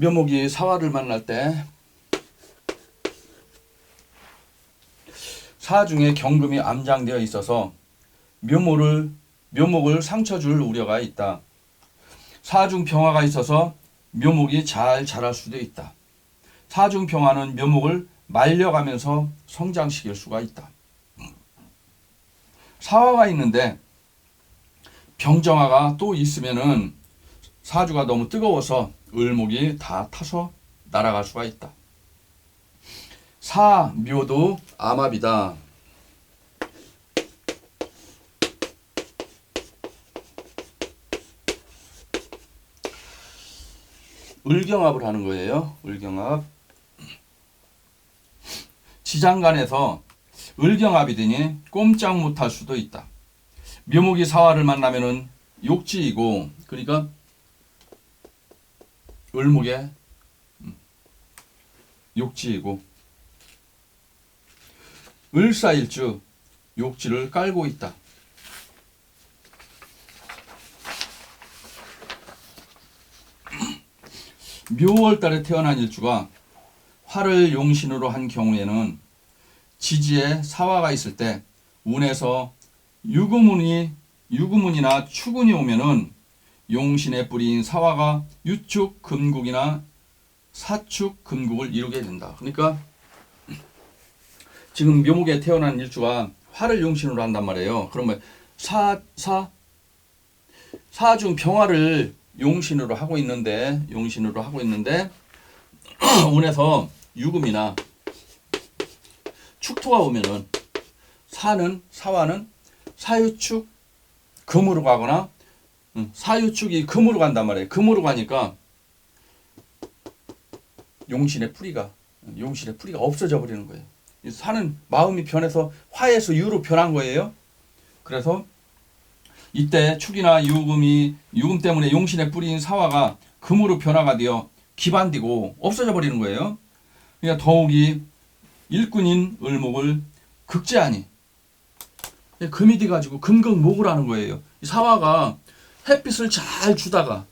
묘목이 사화를 만날 때 사 중에 경금이 암장되어 있어서 묘목을 상처 줄 우려가 있다. 사중 병화가 있어서 묘목이 잘 자랄 수도 있다. 사중 병화는 묘목을 말려가면서 성장시킬 수가 있다. 사화가 있는데 병정화가 또 있으면은 사주가 너무 뜨거워서 을목이 다 타서 날아갈 수가 있다. 사묘도 암합이다. 을경합을 하는 거예요. 을경합. 지장간에서 을경합이더니 꼼짝 못할 수도 있다. 묘목이 사화를 만나면은 욕지이고, 그러니까 을목의 욕지이고, 을사일주 욕지를 깔고 있다. 묘월달에 태어난 일주가 화를 용신으로 한 경우에는 지지에 사화가 있을 때 운에서 유구문이나 추군이 오면은 용신의 뿌리인 사화가 유축 금국이나 사축 금국을 이루게 된다. 그러니까 지금 묘목에 태어난 일주가 화를 용신으로 한단 말이에요. 그러면 사중 병화를 용신으로 하고 있는데 운에서 유금이나 축토가 오면은 사화는 사유축 금으로 가거나 사유축이 금으로 간단 말이에요. 금으로 가니까 용신의 뿌리가 없어져 버리는 거예요. 사는 마음이 변해서 화에서 유로 변한 거예요. 그래서 이때 축이나 유금 때문에 용신의 뿌리인 사화가 금으로 변화가 되어 기반되고 없어져 버리는 거예요. 그러니까 더욱이 일꾼인 을목을 극제하니 금이 돼가지고 금극목을 하는 거예요. 사화가 햇빛을 잘 주다가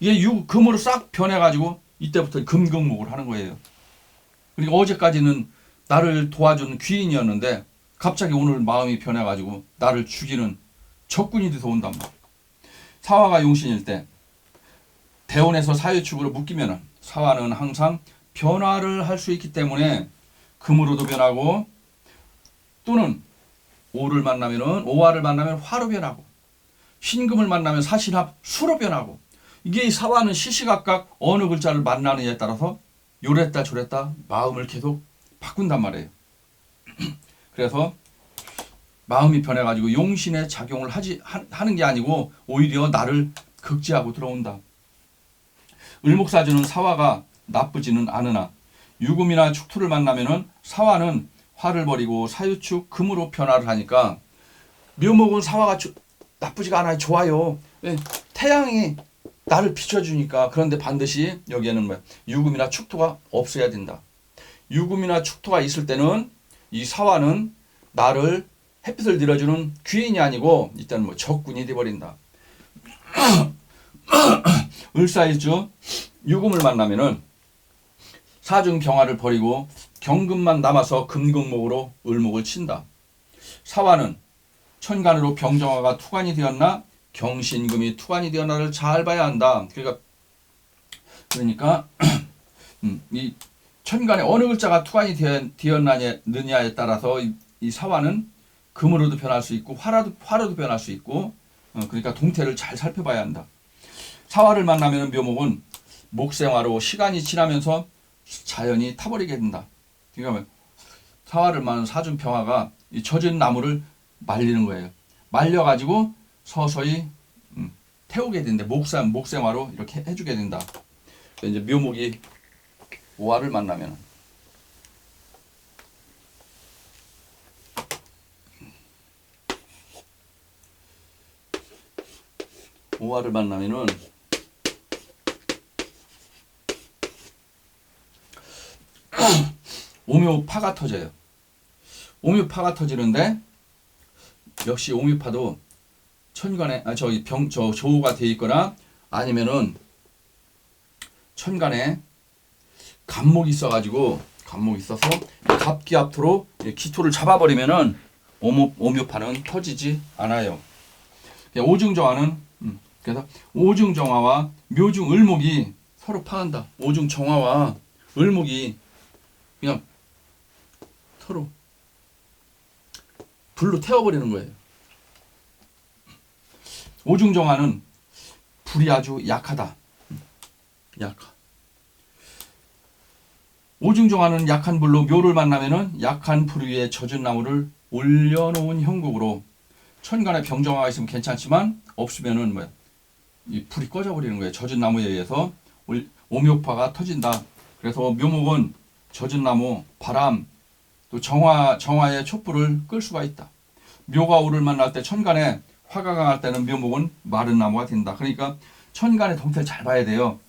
이게 금으로 싹 변해가지고 이때부터 금극목을 하는 거예요. 그러니까 어제까지는 나를 도와준 귀인이었는데 갑자기 오늘 마음이 변해가지고 나를 죽이는 적군이 돼서 온단 말이에요. 사화가 용신일 때 대운에서 사유축으로 묶이면 사화는 항상 변화를 할 수 있기 때문에 금으로도 변하고, 또는 오화를 만나면 화로 변하고, 신금을 만나면 사신합 수로 변하고, 이게 사화는 시시각각 어느 글자를 만나느냐에 따라서 요랬다 저랬다 마음을 계속 바꾼단 말이에요. 그래서 마음이 변해가지고 용신의 작용을 하는 게 아니고 오히려 나를 극제하고 들어온다. 을목사주는 사화가 나쁘지는 않으나 유금이나 축토를 만나면은 사화는 화를 버리고 사유축 금으로 변화를 하니까, 묘목은 사화가 나쁘지가 않아요. 좋아요. 태양이 나를 비춰주니까. 그런데 반드시 여기에는 유금이나 축토가 없어야 된다. 유금이나 축토가 있을 때는 이 사화는 나를 햇빛을 들여주는 귀인이 아니고 이때는 적군이 되어버린다. 을사일주 유금을 만나면은 사중 병화를 버리고 경금만 남아서 금극목으로 을목을 친다. 사화는 천간으로 병정화가 투관이 되었나 경신금이 투관이 되었나를 잘 봐야 한다. 그러니까 이 천간에 어느 글자가 투관이 되었느냐에 따라서 이 사화는 금으로도 변할 수 있고 화로도 변할 수 있고, 그러니까 동태를 잘 살펴봐야 한다. 사화를 만나면 묘목은 목생화로 시간이 지나면서 자연히 타버리게 된다. 그러니까 사화를 만난 사중 병화가 이 젖은 나무를 말리는 거예요. 말려가지고 서서히 태우게 된다. 목생화로 이렇게 해주게 된다. 이제 묘목이 오화를 만나면 오화를 만나면은 오묘파가 터져요. 오묘파가 터지는데 역시 오묘파도 천간에 조호가 돼 있거나 아니면은 천간에 갑목이 있어가지고 갑목이 있어서 갑기압토로 기토를 잡아버리면은 오묘파는 터지지 않아요. 오중정화는 그래서 오중정화와 묘중을목이 서로 파한다. 오중정화와 을목이 그냥 서로 불로 태워버리는 거예요. 오중정화는 불이 아주 약하다. 약하. 오중정화는 약한 불로 묘를 만나면은 약한 불 위에 젖은 나무를 올려놓은 형국으로 천간에 병정화가 있으면 괜찮지만 없으면은 뭐야? 이 불이 꺼져버리는 거예요. 젖은 나무에 의해서 오묘파가 터진다. 그래서 묘목은 젖은 나무, 바람, 또 정화의 촛불을 끌 수가 있다. 묘가 오를 만날 때 천간에 화가 강할 때는 묘목은 마른 나무가 된다. 그러니까 천간의 동태를 잘 봐야 돼요.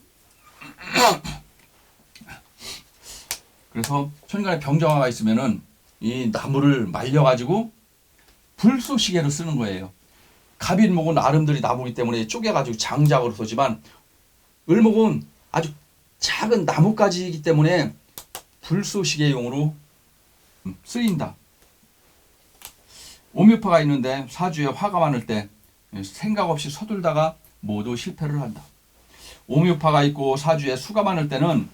그래서 천간에 병정화가 있으면은 이 나무를 말려가지고 불쏘시개로 쓰는 거예요. 갑일목은 아름드리 나무기 때문에 쪼개가지고 장작으로 쏘지만 을목은 아주 작은 나뭇가지이기 때문에 불쏘시개용으로 쓰인다. 오묘파가 있는데 사주에 화가 많을 때 생각 없이 서둘다가 모두 실패를 한다. 오묘파가 있고 사주에 수가 많을 때는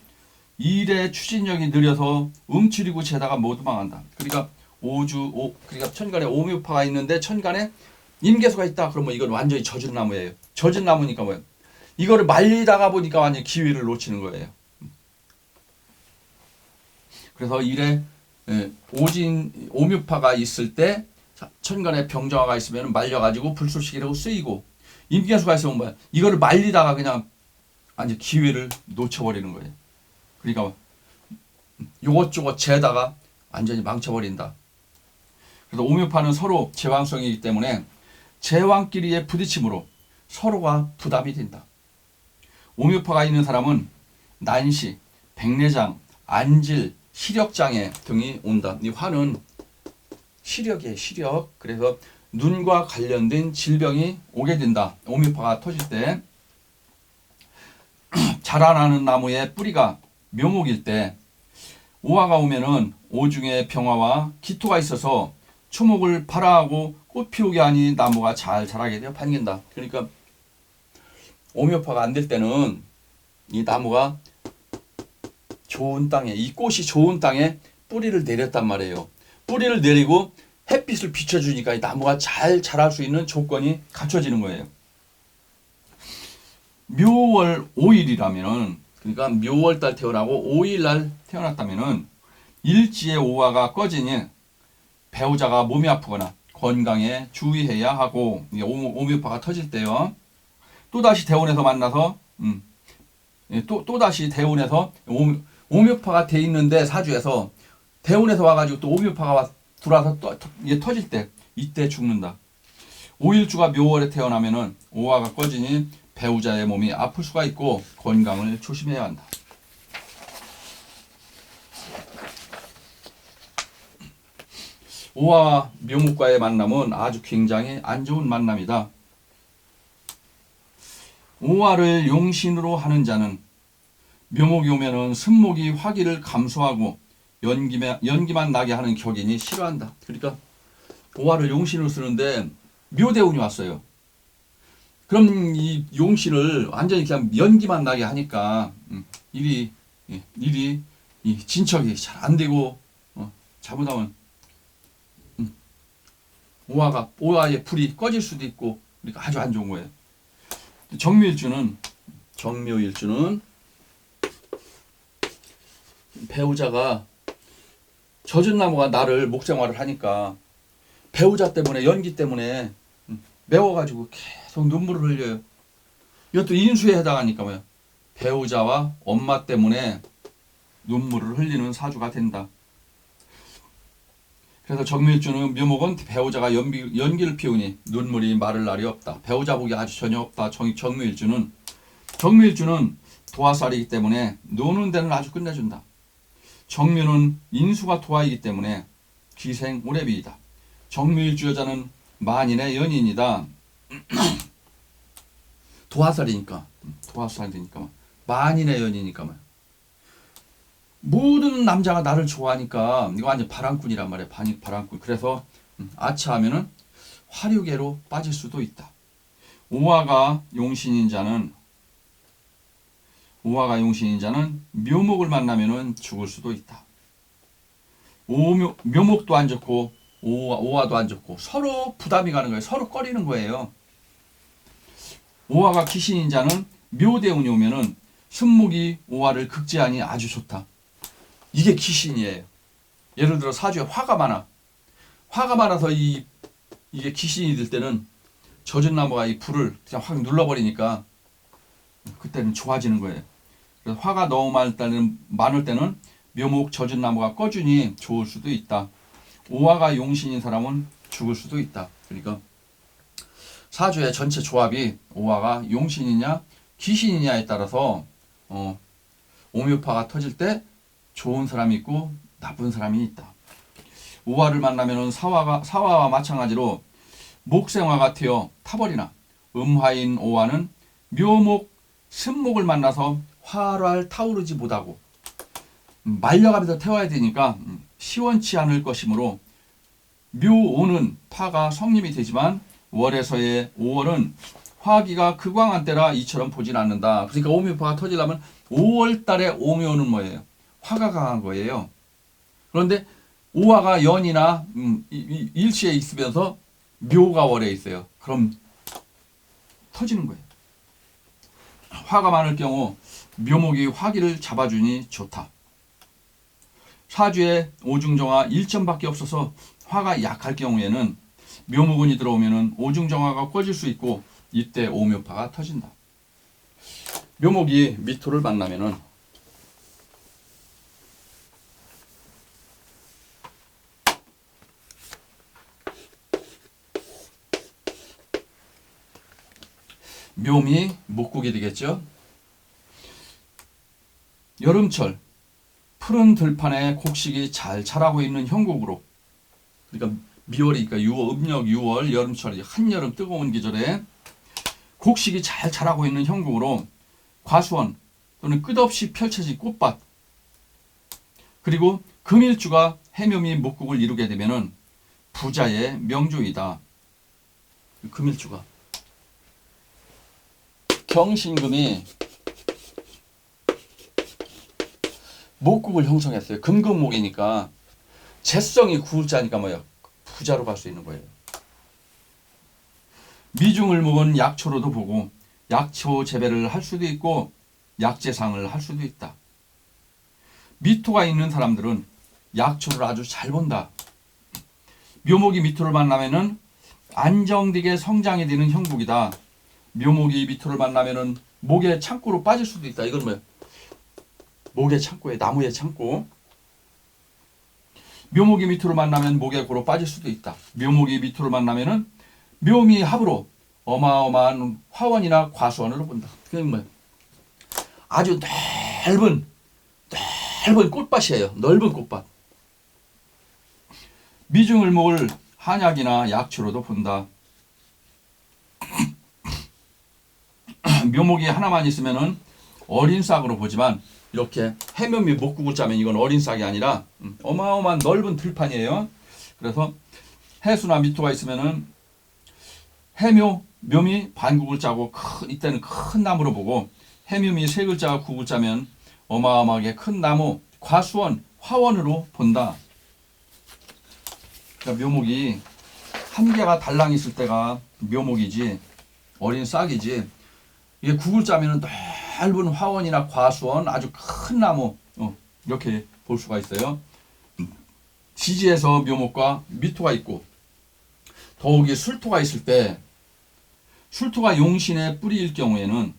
일의 추진력이 느려서 움츠리고 재다가 모두 망한다. 그러니까 그러니까 천간에 오묘파가 있는데 천간에 임계수가 있다. 그러면 이건 완전히 젖은 나무예요. 젖은 나무니까 뭐예요? 이거를 말리다가 보니까 완전히 기회를 놓치는 거예요. 그래서 일에 오묘파가 있을 때 천간에 병정화가 있으면 말려가지고 불쏘시개라고 쓰이고 임계수가 있으면 뭐야? 이거를 말리다가 그냥 완전 기회를 놓쳐버리는 거예요. 그러니까 요것저것 재다가 완전히 망쳐버린다. 그래서 오묘파는 서로 제왕성이기 때문에 제왕끼리의 부딪힘으로 서로가 부담이 된다. 오묘파가 있는 사람은 난시, 백내장, 안질, 시력장애 등이 온다. 이 화는 시력이에요. 시력. 그래서 눈과 관련된 질병이 오게 된다. 오묘파가 터질 때 자라나는 나무의 뿌리가 묘목일 때 오화가 오면은 오중에 병화와 기토가 있어서 초목을 발화하고 꽃 피우게 하니 나무가 잘 자라게 되어 반긴다. 그러니까 오묘파가 안 될 때는 이 나무가 좋은 땅에, 이 꽃이 좋은 땅에 뿌리를 내렸단 말이에요. 뿌리를 내리고 햇빛을 비춰주니까 이 나무가 잘 자랄 수 있는 조건이 갖춰지는 거예요. 묘월 5일이라면은, 그러니까 묘월달 태어나고 5일날 태어났다면은 일지의 오화가 꺼지니 배우자가 몸이 아프거나 건강에 주의해야 하고, 오묘파가 터질 때요. 또다시 대운에서 만나서 또다시 대운에서 오묘파가 돼 있는데 사주에서 대운에서 와가지고 또 오묘파가 들어와서 또 이게 터질 때 이때 죽는다. 5일주가 묘월에 태어나면은 오화가 꺼지니 배우자의 몸이 아플 수가 있고 건강을 조심해야 한다. 오화와 묘목과의 만남은 아주 굉장히 안 좋은 만남이다. 오화를 용신으로 하는 자는 묘목이 오면은 승목이 화기를 감소하고 연기만 나게 하는 격인이 싫어한다. 그러니까 오화를 용신으로 쓰는데 묘대운이 왔어요. 그럼 이 용신을 완전히 그냥 연기만 나게 하니까 일이 이 진척이 잘 안 되고 잘못하면 오화의 불이 꺼질 수도 있고 그러니까 아주 안 좋은 거예요. 정묘일주는 배우자가 젖은 나무가 나를 목생활을 하니까 배우자 때문에 연기 때문에 매워가지고 계속 눈물을 흘려요. 이것도 인수에 해당하니까 뭐야? 배우자와 엄마 때문에 눈물을 흘리는 사주가 된다. 그래서 정묘일주는 묘목은 배우자가 연기를 피우니 눈물이 마를 날이 없다. 배우자 복이 아주 전혀 없다. 정묘일주는 도화살이기 때문에 노는 데는 아주 끝내준다. 정묘는 인수가 도화이기 때문에 기생 오래비이다. 정묘일주 여자는 만인의 연인이다. 도화살이니까 만인의 연이니까 말. 모든 남자가 나를 좋아하니까 이거 완전 바람꾼이란 말이야. 바람꾼. 그래서 아차하면은 화류계로 빠질 수도 있다. 오화가 용신인 자는 묘목을 만나면은 죽을 수도 있다. 묘목도 안 좋고 오화도 안 좋고 서로 부담이 가는 거예요. 서로 꺼리는 거예요. 오화가 기신인 자는 묘대운이 오면은 순목이 오화를 극제하니 아주 좋다. 이게 기신이에요. 예를 들어 사주에 화가 많아. 화가 많아서 이게 기신이 될 때는 젖은 나무가 이 불을 그냥 확 눌러버리니까 그때는 좋아지는 거예요. 그래서 화가 너무 많을 때는 묘목 젖은 나무가 꺼주니 좋을 수도 있다. 오화가 용신인 사람은 죽을 수도 있다. 그러니까 사주의 전체 조합이 오화가 용신이냐 기신이냐에 따라서 오묘파가 터질 때 좋은 사람이 있고 나쁜 사람이 있다. 오화를 만나면 사화와 마찬가지로 목생화가 되어 타버리나 음화인 오화는 묘목 신목을 만나서 활활 타오르지 못하고 말려가면서 태워야 되니까 시원치 않을 것이므로 묘오는 파가 성님이 되지만 월에서의 5월은 화기가 극왕한 때라 이처럼 보진 않는다. 그러니까 오묘파가 터지려면 5월 달에 오묘는 뭐예요? 화가 강한 거예요. 그런데 오화가 연이나 일시에 있으면서 묘가 월에 있어요. 그럼 터지는 거예요. 화가 많을 경우 묘목이 화기를 잡아주니 좋다. 사주에 오중정화 1점밖에 없어서 화가 약할 경우에는 묘목운이 들어오면 오중정화가 꺼질 수 있고 이때 오묘파가 터진다. 묘목이 미토를 만나면은 묘미 목국이 되겠죠. 여름철 푸른 들판에 곡식이 잘 자라고 있는 형국으로, 그러니까 미월이니까 6월, 음력 6월 여름철 한여름 뜨거운 계절에 곡식이 잘 자라고 있는 형국으로 과수원 또는 끝없이 펼쳐진 꽃밭, 그리고 금일주가 해묘미 목국을 이루게 되면은 부자의 명조이다. 금일주가 경신금이 목국을 형성했어요. 금금목이니까 재성이 구울자니까 뭐야, 부자로 갈 수 있는 거예요. 미중을 먹은 약초로도 보고 약초 재배를 할 수도 있고 약재상을 할 수도 있다. 미토가 있는 사람들은 약초를 아주 잘 본다. 묘목이 미토를 만나면은 안정되게 성장이 되는 형국이다. 묘목이 미토를 만나면은 목의 창고로 빠질 수도 있다. 이건 뭐야? 목의 창고에, 나무의 창고. 묘목이 미토를 만나면 목의 고로 빠질 수도 있다. 묘목이 미토를 만나면은 묘미 합으로 어마어마한 화원이나 과수원으로 본다. 그게 뭐야? 아주 넓은 꽃밭이에요. 넓은 꽃밭. 미중을목을 한약이나 약초로도 본다. 묘목이 하나만 있으면은 어린 싹으로 보지만 이렇게 해묘미 목국을 짜면 이건 어린 싹이 아니라 어마어마한 넓은 들판이에요. 그래서 해수나 미토가 있으면은 묘미 반국을 짜고 이때는 큰 나무로 보고 해묘미 세 글자가 국을 짜면 어마어마하게 큰 나무, 과수원, 화원으로 본다. 그러니까 묘목이 한 개가 달랑 있을 때가 묘목이지 어린 싹이지, 이게 국을 짜면은 넓은 화원이나 과수원, 아주 큰 나무, 이렇게 볼 수가 있어요. 지지에서 묘목과 미토가 있고 더욱이 술토가 있을 때, 술토가 용신의 뿌리일 경우에는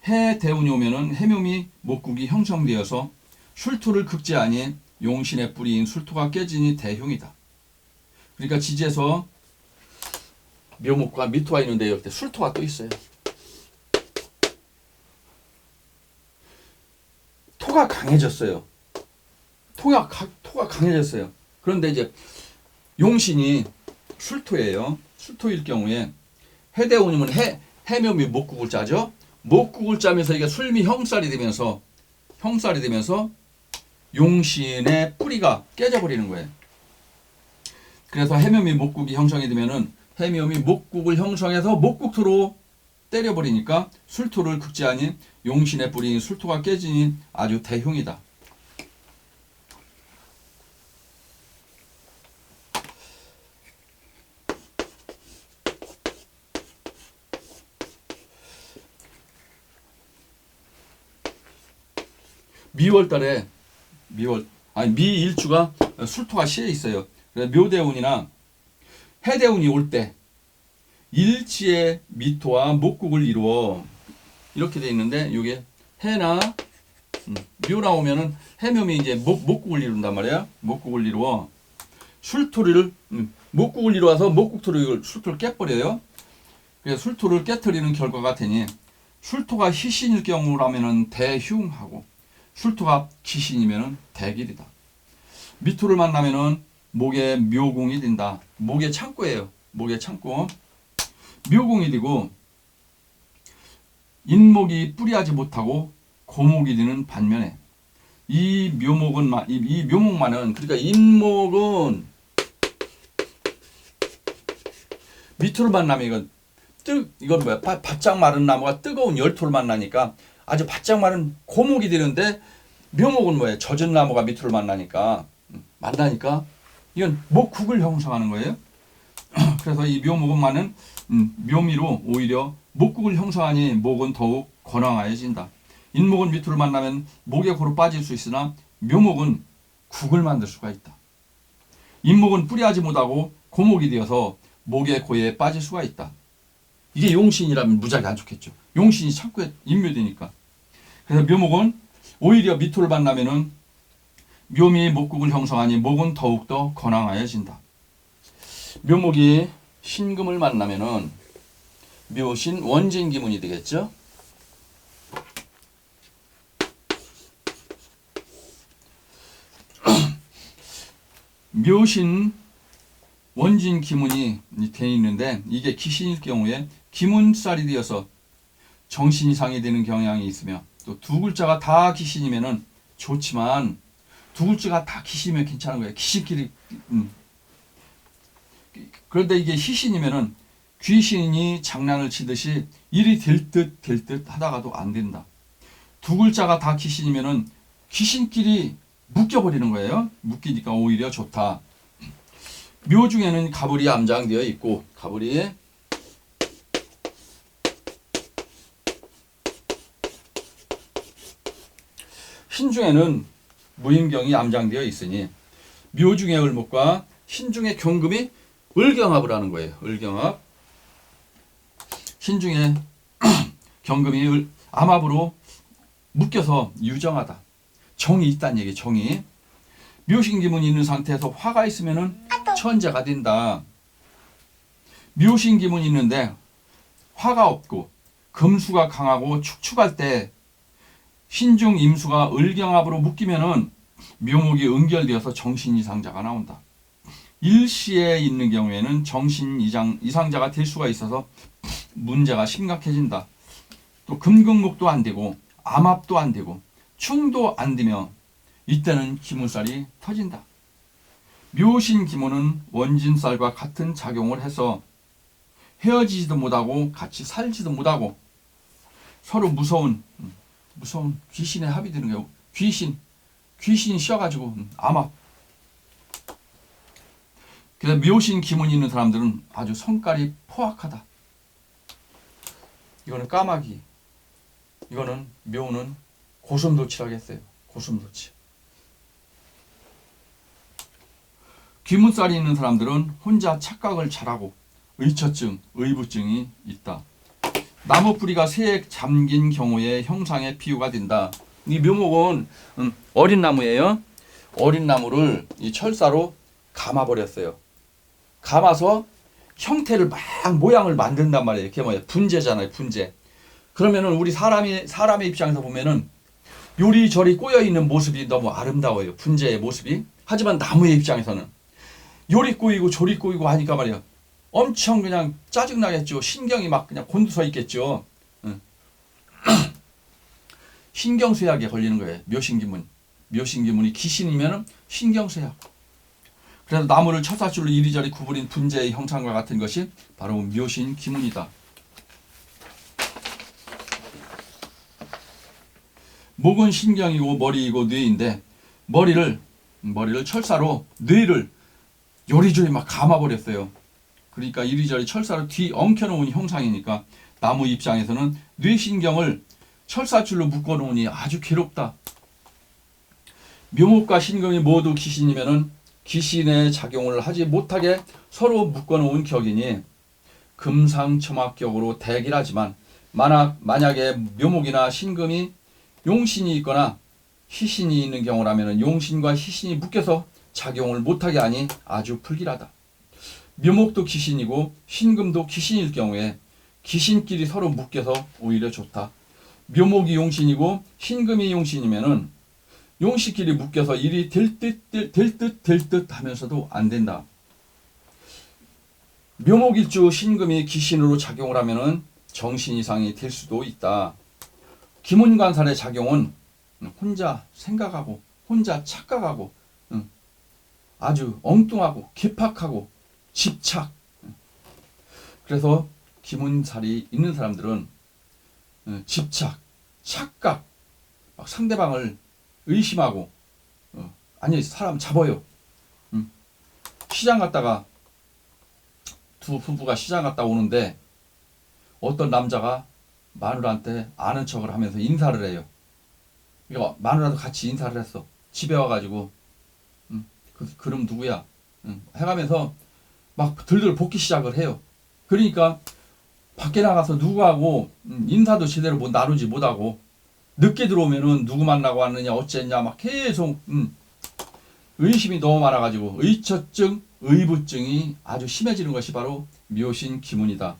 해 대운이 오면은 해묘미 목국이 형성되어서 술토를 극제하니 용신의 뿌리인 술토가 깨지니 대흉이다. 그러니까 지지에서 묘목과 미토가 있는데 이럴 때 술토가 또 있어요. 토가 강해졌어요. 토가 강해졌어요. 그런데 이제 용신이 술토예요. 술토일 경우에 해대운이면 해묘미 목국을 짜죠. 목국을 짜면서 이게 술미 형살이 되면서 용신의 뿌리가 깨져버리는 거예요. 그래서 해묘미 목국이 형성이 되면은 해묘미 목국을 형성해서 목국토로 때려버리니까 술토를 극제하니 용신의 뿌리인 술토가 깨지니 아주 대흉이다. 미일주가 술토가 시에 있어요. 그래서 묘대운이나 해대운이 올 때 일지의 미토와 목국을 이루어 이렇게 돼 있는데 이게 해나 묘 나오면은 해묘미 이제 목국을 이룬단 말이야. 목국을 이루어 술토를 목국을 이루어서 목국토를 술토를 깨버려요. 그래서 술토를 깨뜨리는 결과가 되니 술토가 희신일 경우라면은 대흉하고 술토가 기신이면은 대길이다. 미토를 만나면은 목에 묘공이 된다. 목의 창고예요. 목의 창고. 묘공이 되고 인목이 뿌리하지 못하고 고목이 되는 반면에 이 묘목만은 그러니까 인목은 미토를 만나면 이건 뭐야? 바짝 마른 나무가 뜨거운 열토를 만나니까 아주 바짝 마른 고목이 되는데 묘목은 뭐예요? 젖은 나무가 미토를 만나니까 이건 목국을 형성하는 거예요. 그래서 이 묘목은만은 묘미로 오히려 목국을 형성하니 목은 더욱 건강하여진다. 인목은 미토를 만나면 목에 고로 빠질 수 있으나 묘목은 국을 만들 수가 있다. 인목은 뿌리하지 못하고 고목이 되어서 목의 고에 빠질 수가 있다. 이게 용신이라면 무지하게 안 좋겠죠. 용신이 창고에 인묘되니까. 그래서 묘목은 오히려 미토를 만나면은 묘미 목국을 형성하니 목은 더욱더 건강하여진다. 묘목이 신금을 만나면은 묘신 원진기문이 되겠죠. 묘신 원진기문이 되어 있는데 이게 기신일 경우에 기문살이 되어서 정신 이상이 되는 경향이 있으며 또 두 글자가 다 기신이면은 좋지만 두 글자가 다 기신이면 괜찮은 거예요. 기신끼리 그런데 이게 희신이면은 귀신이 장난을 치듯이 일이 될 듯 하다가도 안 된다. 두 글자가 다 귀신이면은 귀신끼리 묶여버리는 거예요. 묶이니까 오히려 좋다. 묘 중에는 가불이 암장되어 있고 가불이 신 중에는 무임경이 암장되어 있으니 묘 중의 을목과 신 중의 경금이 을경합을 하는 거예요. 을경합. 신 중에 경금이 암합으로 묶여서 유정하다. 정이 있다는 얘기. 정이. 묘신기문이 있는 상태에서 화가 있으면은 천재가 된다. 묘신기문이 있는데 화가 없고 금수가 강하고 축축할 때 신중 임수가 을경합으로 묶이면은 묘목이 응결되어서 정신 이상자가 나온다. 일시에 있는 경우에는 정신 이상자가 될 수가 있어서 문제가 심각해진다. 또 금극목도 안 되고 암합도 안 되고 충도 안 되며 이때는 기문살이 터진다. 묘신 기문은 원진살과 같은 작용을 해서 헤어지지도 못하고 같이 살지도 못하고 서로 무서운 귀신의 합이 되는 거예요. 귀신이 씌어가지고 암합. 그래서 묘신 기문이 있는 사람들은 아주 성깔이 포악하다. 이거는 까마귀. 이거는 묘는 고슴도치라고 했어요. 고슴도치. 귀문살이 있는 사람들은 혼자 착각을 잘하고 의처증, 의부증이 있다. 나무 뿌리가 새에 잠긴 경우에 형상의 비유가 된다. 이 묘목은 어린 나무예요. 어린 나무를 이 철사로 감아버렸어요. 감아서 형태를 막 모양을 만든단 말이에요. 이게 뭐예요? 분재잖아요. 분재. 그러면은 우리 사람의 입장에서 보면은 요리저리 꼬여있는 모습이 너무 아름다워요. 분재의 모습이. 하지만 나무의 입장에서는 요리 꼬이고 조리 꼬이고 하니까 말이에요. 엄청 그냥 짜증나겠죠. 신경이 막 그냥 곤두서 있겠죠. 신경쇠약에 걸리는 거예요. 묘신기문. 묘신기문이 귀신이면 신경쇠약. 그래서 나무를 철사줄로 이리저리 구부린 분재의 형상과 같은 것이 바로 묘신기문이다. 목은 신경이고 머리이고 뇌인데 머리를 철사로 뇌를 요리조리 막 감아버렸어요. 그러니까 이리저리 철사로 뒤 엉켜놓은 형상이니까 나무 입장에서는 뇌신경을 철사줄로 묶어놓으니 아주 괴롭다. 묘목과 신금이 모두 귀신이면은 귀신의 작용을 하지 못하게 서로 묶어놓은 격이니 금상첨화격으로 대기하지만 만약에 묘목이나 신금이 용신이 있거나 희신이 있는 경우라면 용신과 희신이 묶여서 작용을 못하게 하니 아주 불길하다. 묘목도 귀신이고 신금도 귀신일 경우에 귀신끼리 서로 묶여서 오히려 좋다. 묘목이 용신이고 신금이 용신이면은 용신끼리 묶여서 일이 될 듯 하면서도 안 된다. 묘목일주 신금이 귀신으로 작용을 하면은 정신 이상이 될 수도 있다. 기문관살의 작용은 혼자 생각하고 혼자 착각하고 아주 엉뚱하고 기팍하고 집착. 그래서 기문살이 있는 사람들은 집착, 착각, 막 상대방을 의심하고 아니 사람 잡아요. 시장 갔다가 두 부부가 시장 갔다 오는데 어떤 남자가 마누라한테 아는 척을 하면서 인사를 해요. 그러니까 마누라도 같이 인사를 했어. 집에 와가지고 그럼 누구야? 해가면서 막 들들 볶기 시작을 해요. 그러니까 밖에 나가서 누구하고 인사도 제대로 못 나누지 못하고 늦게 들어오면은 누구 만나고 왔느냐 어쨌냐 막 계속 의심이 너무 많아가지고 의처증, 의부증이 아주 심해지는 것이 바로 묘신기문이다.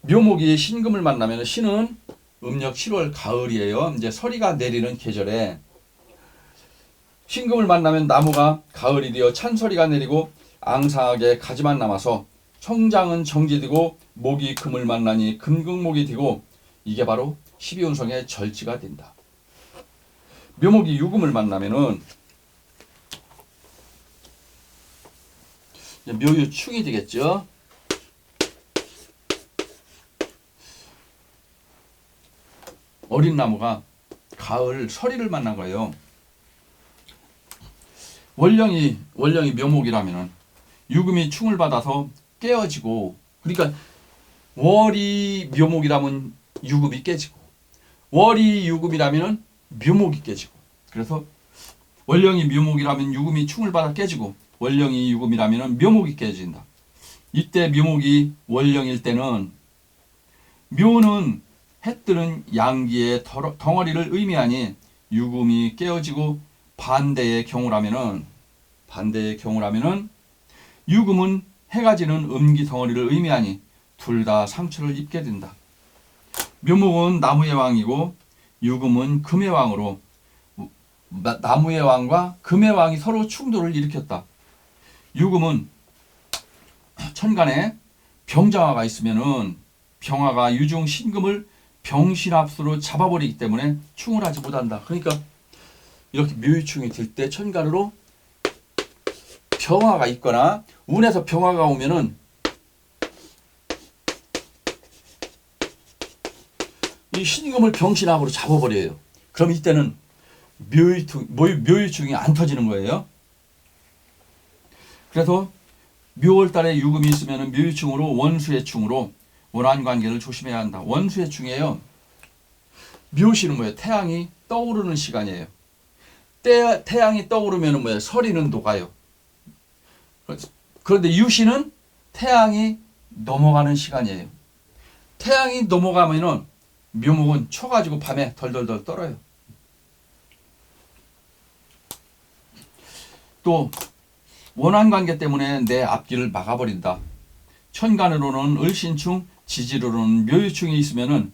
묘목이 신금을 만나면 신은 음력 7월 가을이에요. 이제 서리가 내리는 계절에 신금을 만나면 나무가 가을이 되어 찬서리가 내리고 앙상하게 가지만 남아서 성장은 정지되고 목이 금을 만나니 금극목이 되고 이게 바로 12운성의 절지가 된다. 묘목이 유금을 만나면은 묘유충이 되겠죠. 어린 나무가 가을 서리를 만난 거예요. 월령이 묘목이라면은 유금이 충을 받아서 깨어지고, 그러니까 월이 묘목이라면 유금이 깨지고 월이 유금이라면은 묘목이 깨지고, 그래서 월령이 묘목이라면 유금이 충을 받아 깨지고 월령이 유금이라면은 묘목이 깨진다. 이때 묘목이 월령일 때는 묘는 해 뜨는 양기의 덩어리를 의미하니 유금이 깨어지고 반대의 경우라면은 유금은 해가 지는 음기 덩어리를 의미하니 둘 다 상처를 입게 된다. 묘목은 나무의 왕이고 유금은 금의 왕으로 나무의 왕과 금의 왕이 서로 충돌을 일으켰다. 유금은 천간에 병장화가 있으면은 병화가 유중 신금을 병신합수로 잡아버리기 때문에 충을 하지 못한다. 그러니까 이렇게 묘유충이 들 때 천간으로 병화가 있거나 운에서 병화가 오면은 이 신금을 병신합으로 잡아버려요. 그럼 이때는 묘유충이 안 터지는 거예요. 그래서 묘월달에 유금이 있으면 묘유충으로 원수의 충으로 원한관계를 조심해야 한다. 원수의 충이에요. 묘시는 뭐예요? 태양이 떠오르는 시간이에요. 태양이 떠오르면 뭐예요? 서리는 녹아요. 그런데 유시는 태양이 넘어가는 시간이에요. 태양이 넘어가면은 묘목은 쳐가지고 밤에 덜덜덜 떨어요. 또 원한관계 때문에 내 앞길을 막아버린다. 천간으로는 을신충, 지지로는 묘유충이 있으면은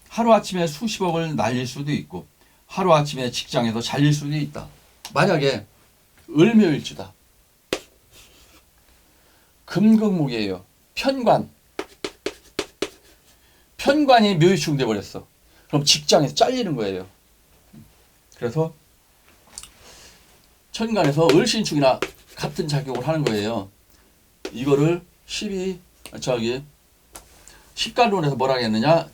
하루아침에 수십억을 날릴 수도 있고 하루아침에 직장에서 잘릴 수도 있다. 만약에 을묘일주다. 현관이 묘유축 돼버렸어. 그럼 직장에서 잘리는 거예요. 그래서 천간에서 을신축이나 같은 작용을 하는 거예요. 이거를 십간론에서 뭐라 했느냐?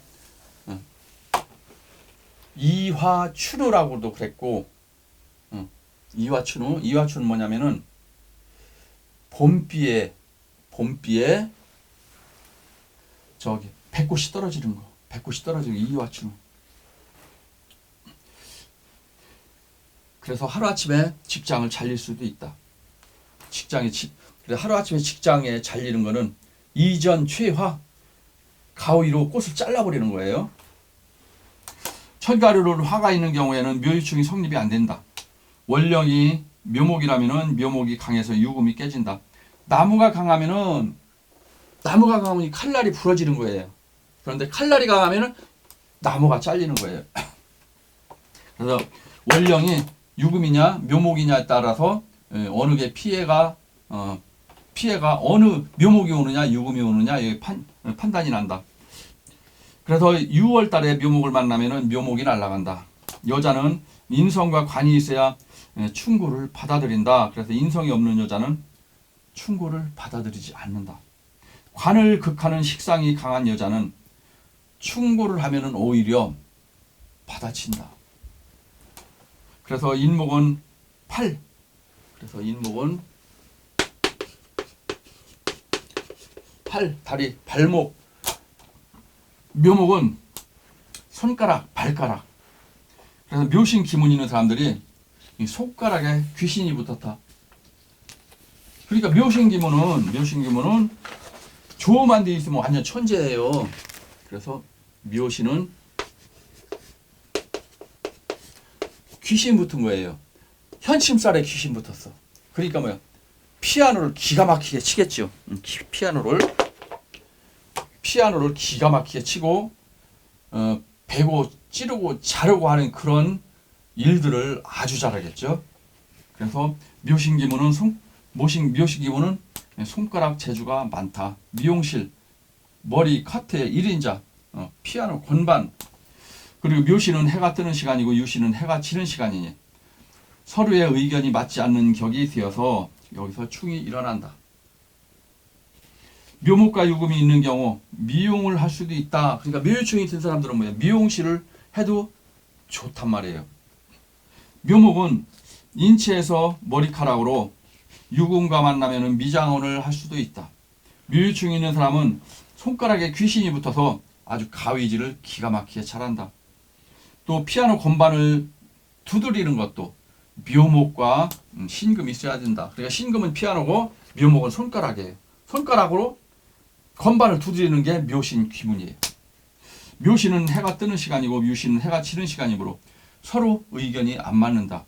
이화춘우라고도 그랬고, 이화춘우는 뭐냐면은 봄비에 배꽃이 떨어지는 거, 이화춘우. 그래서 하루아침에 직장을 잘릴 수도 있다. 그래서 하루아침에 직장에 잘리는 거는 이전 최화, 가위로 꽃을 잘라버리는 거예요. 천가류를 화가 있는 경우에는 묘유충이 성립이 안 된다. 원령이 묘목이라면은 묘목이 강해서 유금이 깨진다. 나무가 강하면 이 칼날이 부러지는 거예요. 그런데 칼날이 강하면은 나무가 잘리는 거예요. 그래서 원령이 유금이냐 묘목이냐에 따라서 어느 게 피해가 어느 묘목이 오느냐 유금이 오느냐 여기 판단이 난다. 그래서 6월 달에 묘목을 만나면은 묘목이 날아간다. 여자는 인성과 관이 있어야 충고를 받아들인다. 그래서 인성이 없는 여자는 충고를 받아들이지 않는다. 관을 극하는 식상이 강한 여자는 충고를 하면은 오히려 받아친다. 그래서 인목은 8. 그래서 인목은 다리, 발목. 묘목은 손가락, 발가락. 그래서 묘신 기문 있는 사람들이 이 손가락에 귀신이 붙었다. 그러니까 묘신 기문은 조만 돼 있으면 완전 천재예요. 그래서 묘신은 귀신 붙은 거예요. 현침살에 귀신 붙었어. 그러니까 뭐야? 피아노를 기가 막히게 치겠죠. 피아노를 기가 막히게 치고 베고 찌르고 자르고 하는 그런 일들을 아주 잘하겠죠. 그래서 묘신기문은 손가락 재주가 많다. 미용실, 머리, 카트에 1인자, 피아노, 건반. 그리고 묘신은 해가 뜨는 시간이고 유신은 해가 지는 시간이니 서로의 의견이 맞지 않는 격이 되어서 여기서 충이 일어난다. 묘목과 유금이 있는 경우 미용을 할 수도 있다. 그러니까 묘유충이 든 사람들은 뭐예요? 미용실을 해도 좋단 말이에요. 묘목은 인체에서 머리카락으로 유금과 만나면 미장원을 할 수도 있다. 묘유충이 있는 사람은 손가락에 귀신이 붙어서 아주 가위질을 기가 막히게 잘한다. 또 피아노 건반을 두드리는 것도 묘목과 신금이 있어야 된다. 그러니까 신금은 피아노고 묘목은 손가락이에요. 손가락으로 건반을 두드리는 게 묘신 귀문이에요. 묘신은 해가 뜨는 시간이고 유신은 해가 지는 시간이므로 서로 의견이 안 맞는다.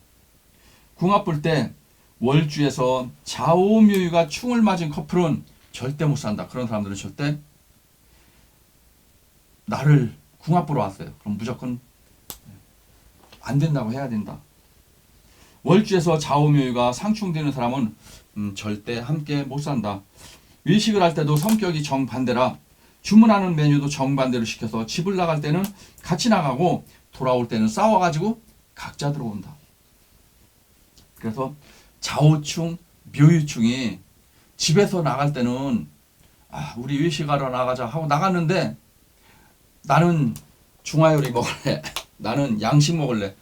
궁합 볼 때 월주에서 좌오묘유가 충을 맞은 커플은 절대 못 산다. 그런 사람들은 절대 나를 궁합 보러 왔어요. 그럼 무조건 안 된다고 해야 된다. 월주에서 좌오묘유가 상충되는 사람은 절대 함께 못 산다. 외식을 할 때도 성격이 정반대라 주문하는 메뉴도 정반대로 시켜서 집을 나갈 때는 같이 나가고 돌아올 때는 싸워가지고 각자 들어온다. 그래서 좌오충, 묘유충이 집에서 나갈 때는 우리 외식하러 나가자 하고 나갔는데 나는 중화요리 먹을래. 나는 양식 먹을래.